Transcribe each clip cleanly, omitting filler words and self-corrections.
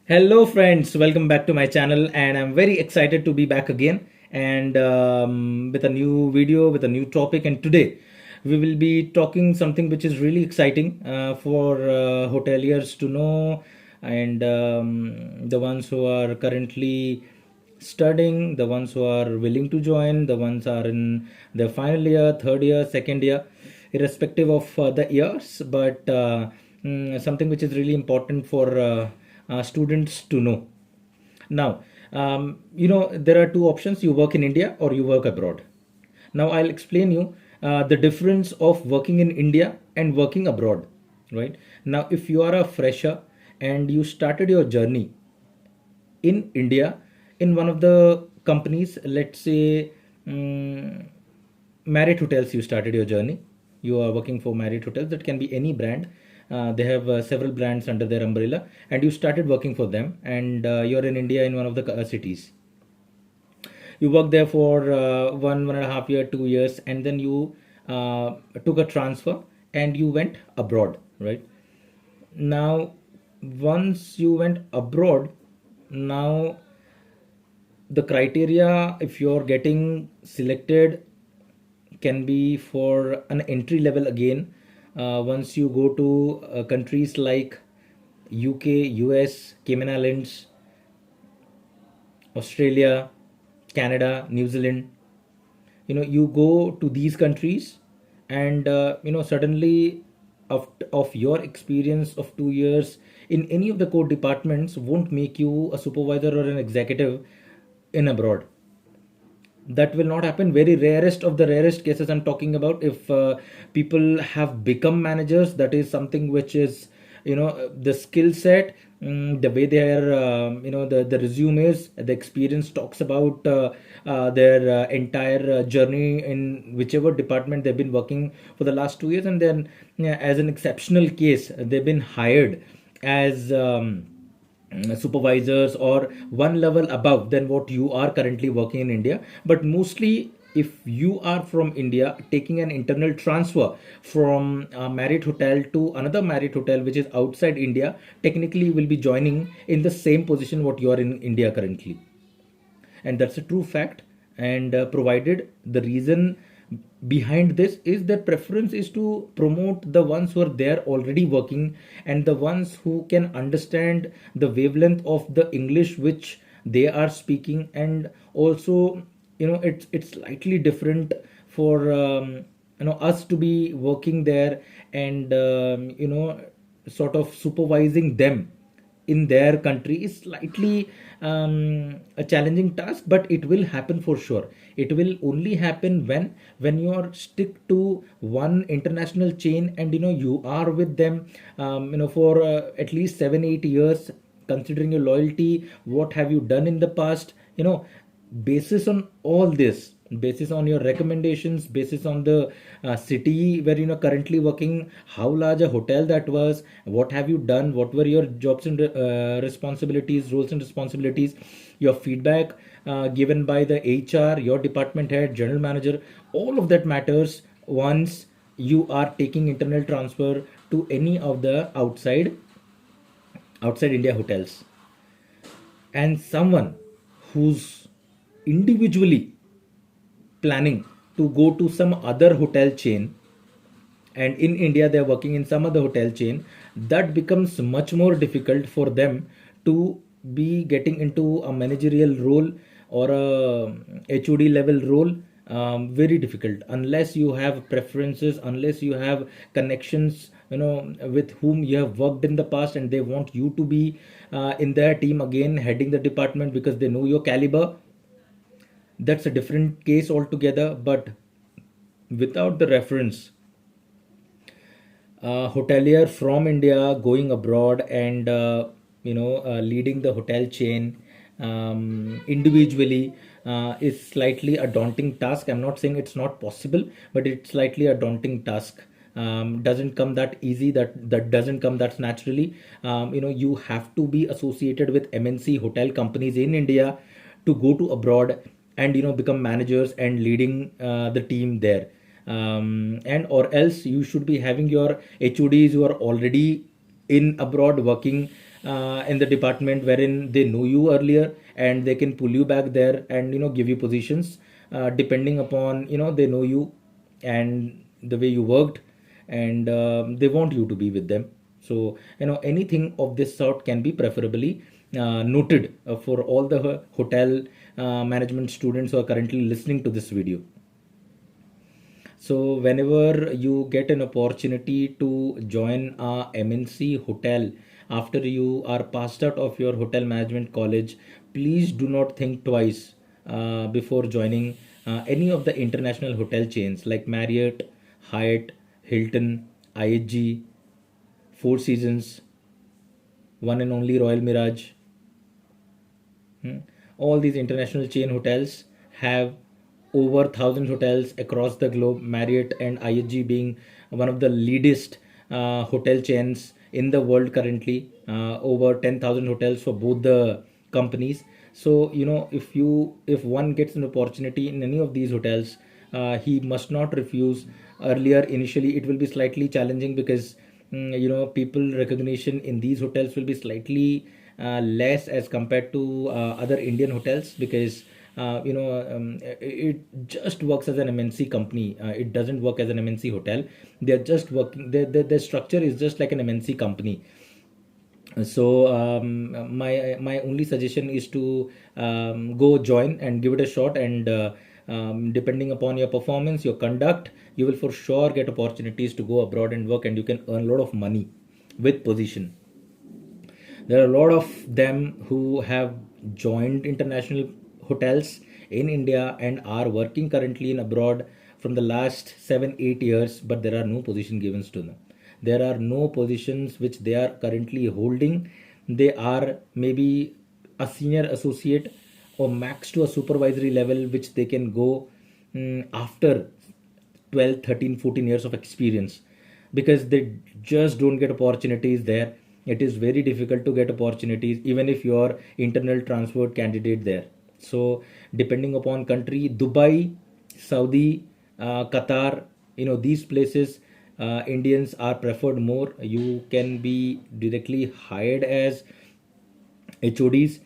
Hello, friends. Welcome back to my channel, and I'm very excited to be back again and with a new video with a new topic. And today we will be talking something which is really exciting for hoteliers to know, and the ones who are currently studying, the ones who are willing to join, the ones are in their final year, third year, second year, irrespective of the years, but something which is really important for students to know. Now, there are two options: you work in India or you work abroad. Now, I'll explain you the difference of working in India and working abroad. Right now, if you are a fresher and you started your journey in India in one of the companies, let's say Marriott Hotels, you started your journey. You are working for Marriott Hotels, that can be any brand. They have several brands under their umbrella, and you started working for them, and you're in India in one of the cities. You worked there for 1.5 year, 2 years, and then you took a transfer and you went abroad, right? Now, once you went abroad, now the criteria, if you're getting selected, can be for an entry level again. Once you go to countries like UK, US, Cayman Islands, Australia, Canada, New Zealand, you go to these countries, and suddenly of your experience of 2 years in any of the core departments won't make you a supervisor or an executive in abroad. That will not happen. Very rarest of the rarest cases I'm talking about. If people have become managers, that is something which is, the skill set, the way they are, the resume is, the experience talks about their entire journey in whichever department they've been working for the last 2 years, and then, yeah, as an exceptional case, they've been hired as supervisors or one level above than what you are currently working in India. But mostly, if you are from India taking an internal transfer from a Marriott hotel to another Marriott hotel which is outside India, technically you will be joining in the same position what you are in India currently, and that's a true fact. And provided the reason behind this is that preference is to promote the ones who are there already working, and the ones who can understand the wavelength of the English which they are speaking. And also, it's slightly different for us to be working there and sort of supervising them in their country is slightly a challenging task, but it will happen for sure. It will only happen when you are stick to one international chain, and you are with them for at least 7 8 years, considering your loyalty, what have you done in the past, basis on all this, basis on your recommendations, basis on the city where currently working, how large a hotel that was, what have you done, what were your jobs and responsibilities, roles and responsibilities, your feedback given by the HR, your department head, general manager, all of that matters once you are taking internal transfer to any of the outside India hotels. And someone who's individually planning to go to some other hotel chain, and in India they're working in some other hotel chain, that becomes much more difficult for them to be getting into a managerial role or a HOD level role. Very difficult unless you have preferences, unless you have connections, with whom you have worked in the past, and they want you to be in their team again, heading the department because they know your caliber. That's a different case altogether. But without the reference, hotelier from India going abroad and leading the hotel chain individually is slightly a daunting task. I'm not saying it's not possible, but it's slightly a daunting task. Doesn't come that easy. That doesn't come that naturally. You have to be associated with MNC hotel companies in India to go to abroad and become managers and leading the team there. And or else you should be having your HODs who are already in abroad working in the department wherein they know you earlier, and they can pull you back there and give you positions depending upon they know you and the way you worked, and they want you to be with them. So anything of this sort can be preferably noted for all the hotel management students who are currently listening to this video. So whenever you get an opportunity to join a MNC hotel after you are passed out of your hotel management college, please do not think twice before joining any of the international hotel chains like Marriott, Hyatt, Hilton, IHG, Four Seasons, one and only Royal Mirage. Hmm. All these international chain hotels have over 1,000 hotels across the globe. Marriott and IHG being one of the leadest hotel chains in the world currently. Over 10,000 hotels for both the companies. So if one gets an opportunity in any of these hotels, he must not refuse. Earlier, initially, it will be slightly challenging because people recognition in these hotels will be slightly less as compared to other Indian hotels, because it just works as an MNC company. It doesn't work as an MNC hotel. They're just working. The structure is just like an MNC company. So my only suggestion is to go join and give it a shot, and depending upon your performance, your conduct, you will for sure get opportunities to go abroad and work, and you can earn a lot of money with position. There are a lot of them who have joined international hotels in India and are working currently in abroad from the last 7 8 years, but there are no position given to them. There are no positions which they are currently holding. They are maybe a senior associate or max to a supervisory level, which they can go after 12, 13, 14 years of experience, because they just don't get opportunities there. It is very difficult to get opportunities even if you are internal transferred candidate there. So depending upon country, Dubai, Saudi, Qatar, these places, Indians are preferred more. You can be directly hired as HODs,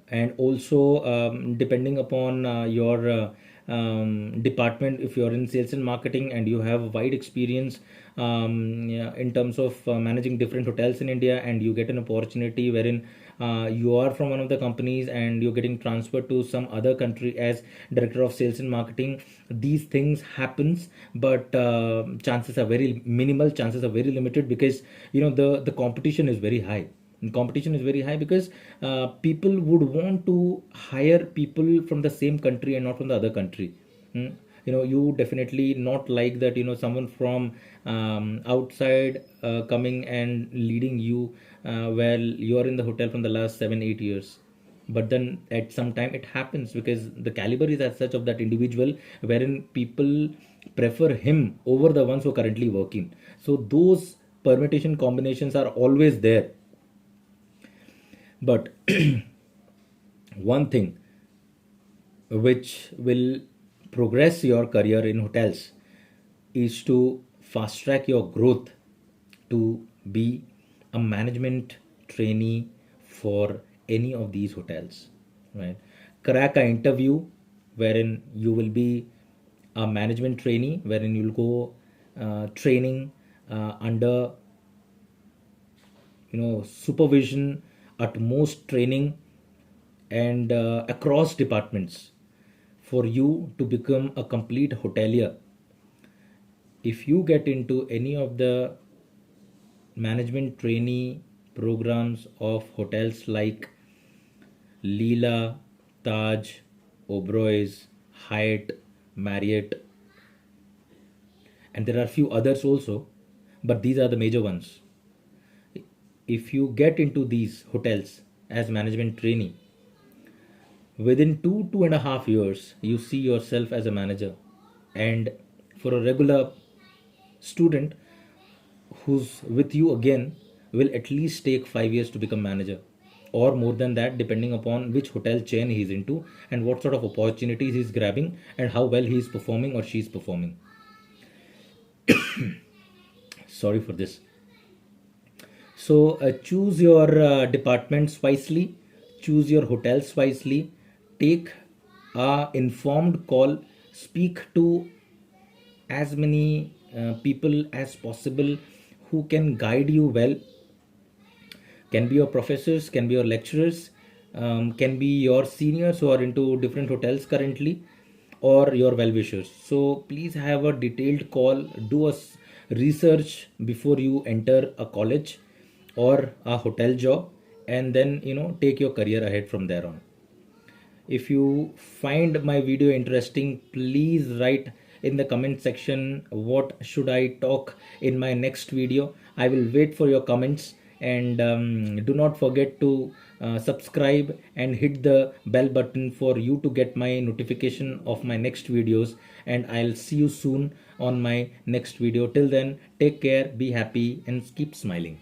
and also depending upon your department, if you're in sales and marketing and you have wide experience yeah, in terms of managing different hotels in India, and you get an opportunity wherein you are from one of the companies and you're getting transferred to some other country as director of sales and marketing, these things happens, but chances are very minimal, chances are very limited, because the competition is very high. And competition is very high because people would want to hire people from the same country and not from the other country. Hmm? You definitely not like that, someone from outside coming and leading you while you're in the hotel from the last 7 8 years. But then at some time it happens because the caliber is as such of that individual, wherein people prefer him over the ones who are currently working. So those permutation combinations are always there. But one thing which will progress your career in hotels is to fast track your growth to be a management trainee for any of these hotels, right? Crack an interview wherein you will be a management trainee, wherein you'll go training under supervision, at most training, and across departments for you to become a complete hotelier. If you get into any of the management trainee programs of hotels like Leela, Taj, Oberoi's, Hyatt, Marriott, and there are a few others also, but these are the major ones. If you get into these hotels as management trainee, within 2.5 years you see yourself as a manager. And for a regular student who's with you again, will at least take 5 years to become manager, or more than that, depending upon which hotel chain he's into and what sort of opportunities he's grabbing and how well he's performing or she's performing. Sorry for this. So choose your departments wisely, choose your hotels wisely, take a informed call, speak to as many people as possible who can guide you well. Can be your professors, can be your lecturers, can be your seniors who are into different hotels currently, or your well wishers. So please have a detailed call, do a research before you enter a college or a hotel job, and then take your career ahead from there on. If you find my video interesting, please write in the comment section what should I talk in my next video. I will wait for your comments, and do not forget to subscribe and hit the bell button for you to get my notification of my next videos. And I'll see you soon on my next video. Till then, take care, be happy, and keep smiling.